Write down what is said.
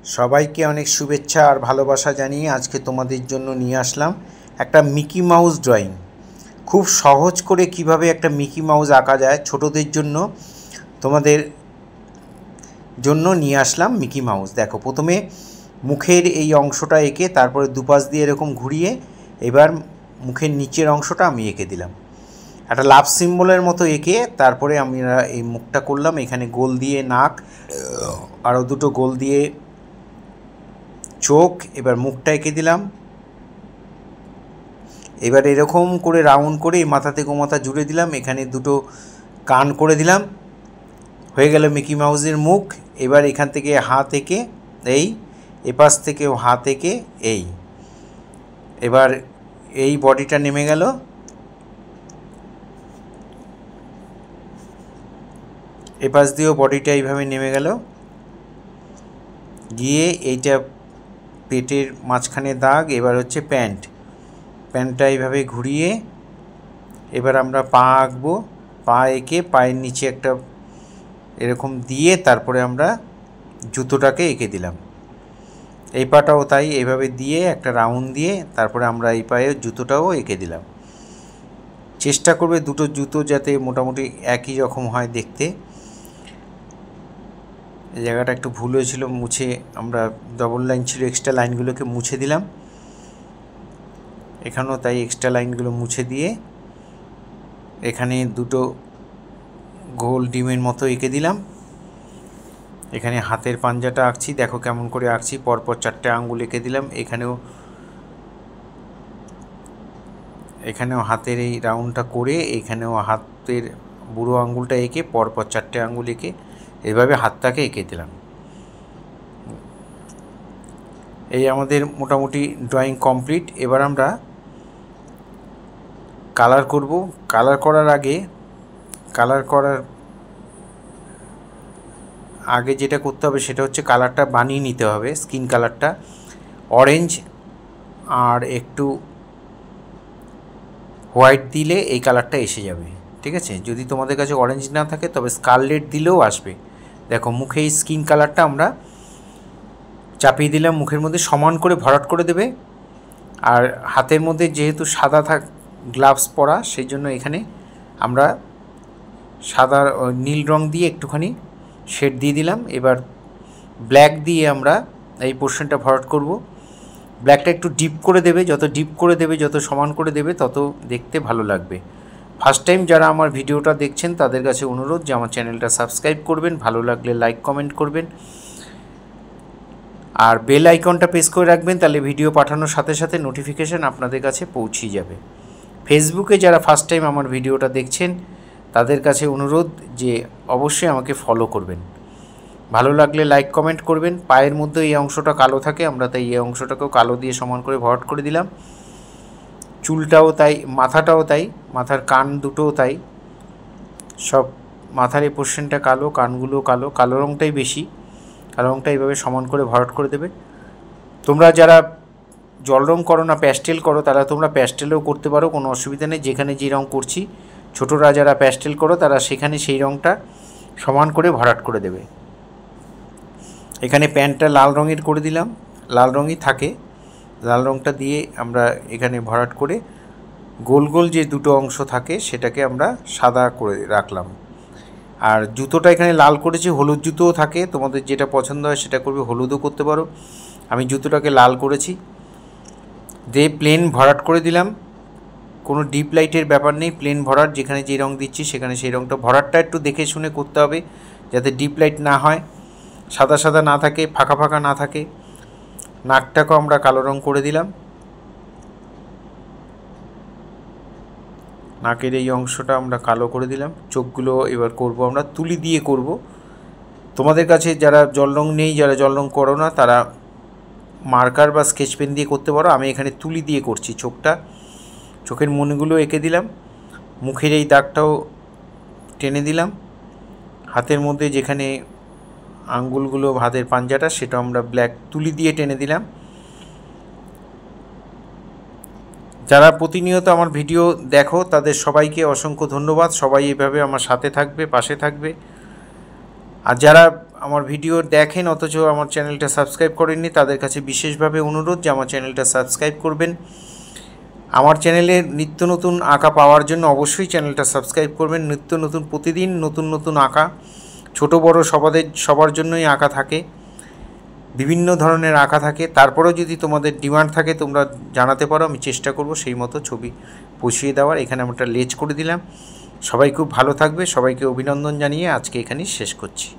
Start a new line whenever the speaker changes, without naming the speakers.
সবাইকে অনেক শুভেচ্ছা আর ভালোবাসা জানিয়ে আজকে তোমাদের জন্য নিয়ে আসলাম একটা মিকি মাউস ড্রয়িং। খুব সহজ করে কিভাবে একটা মিকি মাউস আঁকা যায় ছোটদের জন্য তোমাদের জন্য নিয়ে আসলাম মিকি মাউস। দেখো, প্রথমে মুখের এই অংশটা এঁকে তারপরে দুপাশ দিয়ে এরকম ঘুরিয়ে এবার মুখের নিচের অংশটা আমি এঁকে দিলাম একটা লাভ সিম্বলের মতো এঁকে। তারপরে আমরা এই মুখটা করলাম, এখানে গোল দিয়ে নাক, আরও দুটো গোল দিয়ে চোখ, এবার মুখটা এঁকে দিলাম। এবার এরকম করে রাউন্ড করে এই মাথা থেকে মাথা জুড়ে দিলাম, এখানে দুটো কান করে দিলাম, হয়ে গেল মিকি মাউসের মুখ। এবার এখান থেকে হাত এঁকে এই, এপাশ থেকেও হাত এঁকে এই, এবার এই বডিটা নেমে গেল। এপাশ দিয়েও বডিটা এইভাবে নেমে গেল, গিয়ে এইটা পেটের মাঝখানে দাগ। এবার হচ্ছে প্যান্টটা এইভাবে ঘুরিয়ে এবার আমরা পা আঁকবো। পা এঁকে পায়ের নিচে একটা এরকম দিয়ে তারপরে আমরা জুতোটাকে এঁকে দিলাম। এই পাটাও তাই, এইভাবে দিয়ে একটা রাউন্ড দিয়ে তারপরে আমরা এই পায়ে জুতোটাও এঁকে দিলাম। চেষ্টা করবে দুটো জুতো যাতে মোটামুটি একই রকম হয় দেখতে। এই জায়গাটা একটু ভুল হয়েছিল, মুছে আমরা ডবল লাইন ছিল, এক্সট্রা লাইনগুলোকে মুছে দিলাম। এখানেও তাই এক্সট্রা লাইনগুলো মুছে দিয়ে এখানে দুটো গোল ডিমের মতো এঁকে দিলাম। এখানে হাতের পাঞ্জাটা আঁকছি, দেখো কেমন করে আঁকছি, পরপর 4টে আঙ্গুল এঁকে দিলাম। এখানেও হাতের এই রাউন্ডটা করে এখানেও হাতের বুড়ো আঙ্গুলটা এঁকে পরপর 4টে আঙ্গুল এঁকে এভাবে হাতটাকে এঁকে দিলাম। এই আমাদের মোটামুটি ড্রয়িং কমপ্লিট। এবার আমরা কালার করব। কালার করার আগে যেটা করতে হবে সেটা হচ্ছে কালারটা বানিয়ে নিতে হবে। স্কিন কালারটা অরেঞ্জ আর একটু হোয়াইট দিলে এই কালারটা এসে যাবে, ঠিক আছে? যদি তোমাদের কাছে অরেঞ্জ না থাকে তবে স্কারলেট দিলেও আসবে। দেখো, মুখে এই স্কিন কালারটা আমরা চাপিয়ে দিলাম, মুখের মধ্যে সমান করে ভরাট করে দেবে। আর হাতের মধ্যে যেহেতু সাদা গ্লাভস পরা, সেই জন্য এখানে আমরা সাদা নীল রং দিয়ে একটুখানি শেড দিয়ে দিলাম। এবার ব্ল্যাক দিয়ে আমরা এই পোর্শনটা ভরাট করব। ব্ল্যাকটা একটু ডিপ করে দেবে, যত ডিপ করে দেবে, যত সমান করে দেবে, তত দেখতে ভালো লাগবে। ফার্স্ট টাইম যারা আমার ভিডিওটা দেখছেন তাদের কাছে অনুরোধ যে আমার চ্যানেলটা সাবস্ক্রাইব করবেন, ভালো লাগলে লাইক কমেন্ট করবেন, আর বেল আইকনটা প্রেস করে রাখবেন, তাহলে ভিডিও পাঠানোর সাথে সাথে নোটিফিকেশান আপনাদের কাছে পৌঁছে যাবে। ফেসবুকে যারা ফার্স্ট টাইম আমার ভিডিওটা দেখছেন তাদের কাছে অনুরোধ যে অবশ্যই আমাকে ফলো করবেন, ভালো লাগলে লাইক কমেন্ট করবেন। পায়ের মধ্যে এই অংশটা কালো থাকে, আমরা তাই এই অংশটাকেও কালো দিয়ে সমান করে ভরাট করে দিলাম। চুলটাও তাই, মাথাটাও তাই, মাথার কান দুটোও তাই, সব মাথার এই পোর্শনটা কালো, কানগুলো কালো, কালো রঙটাই বেশি। কালো রঙটা এইভাবে সমান করে ভরাট করে দেবে। তোমরা যারা জল রঙ করো না, প্যাস্টেল করো, তারা তোমরা প্যাস্টেলেও করতে পারো, কোনো অসুবিধা নেই। যেখানে যে রঙ করছি, ছোটরা যারা প্যাস্টেল করো তারা সেখানে সেই রঙটা সমান করে ভরাট করে দেবে। এখানে প্যান্টটা লাল রঙের করে দিলাম, লাল রঙই থাকে, লাল রঙটা দিয়ে আমরা এখানে ভরাট করে গোল গোল যে দুটো অংশ থাকে সেটাকে আমরা সাদা করে রাখলাম। আর জুতোটা এখানে লাল করেছি, হলুদ জুতোও থাকে, তোমাদের যেটা পছন্দ হয় সেটা করবে, হলুদও করতে পারো। আমি জুতোটাকে লাল করেছি, দিয়ে প্লেন ভরাট করে দিলাম। কোনো ডিপ লাইটের ব্যাপার নেই, প্লেন ভরাট, যেখানে যে রঙ দিচ্ছি সেখানে সেই রঙটা। ভরাটটা একটু দেখে শুনে করতে হবে যাতে ডিপ লাইট না হয়, সাদা সাদা না থাকে, ফাঁকা ফাঁকা না থাকে। নাকটাকেও আমরা কালো রঙ করে দিলাম। নাকের এই অংশটা আমরা কালো করে দিলাম। চোখগুলো এবার করব আমরা তুলি দিয়ে করব। তোমাদের কাছে যারা জল রঙ নেই, যারা জল রঙ করো না, তারা মার্কার বা স্কেচ পেন দিয়ে করতে পারো। আমি এখানে তুলি দিয়ে করছি। চোখের মণিগুলো এঁকে দিলাম, মুখের এই দাগটাও টেনে দিলাম। হাতের মধ্যে যেখানে আঙ্গুলগুলো, হাতের পাঞ্জাটা, সেটা আমরা ব্ল্যাক তুলি দিয়ে টেনে দিলাম। যারা প্রতিনিয়ত আমার ভিডিও দেখো তাদের সবাইকে অসংখ্য ধন্যবাদ। সবাই এইভাবে আমার সাথে থাকবে, পাশে থাকবে। আর যারা আমার ভিডিও দেখেন অথচ আমার চ্যানেলটা সাবস্ক্রাইব করেননি, তাদের কাছে বিশেষভাবে অনুরোধ যে আমার চ্যানেলটা সাবস্ক্রাইব করবেন। আমার চ্যানেলে নিত্য নতুন আঁকা পাওয়ার জন্য অবশ্যই চ্যানেলটা সাবস্ক্রাইব করবেন। নিত্য নতুন প্রতিদিন নতুন নতুন আঁকা, ছোট বড় সবার জন্যই আঁকা থাকে, বিভিন্ন ধরনের আঁকা থাকে। তারপরেও যদি তোমাদের ডিমান্ড থাকে তোমরা জানাতে পারো, আমি চেষ্টা করব সেই মতো ছবি বসিয়ে দেওয়ার। এখানে আমি একটা লেজ করে দিলাম। সবাই খুব ভালো থাকবে। সবাইকে অভিনন্দন জানিয়ে আজকে এখানেই শেষ করছি।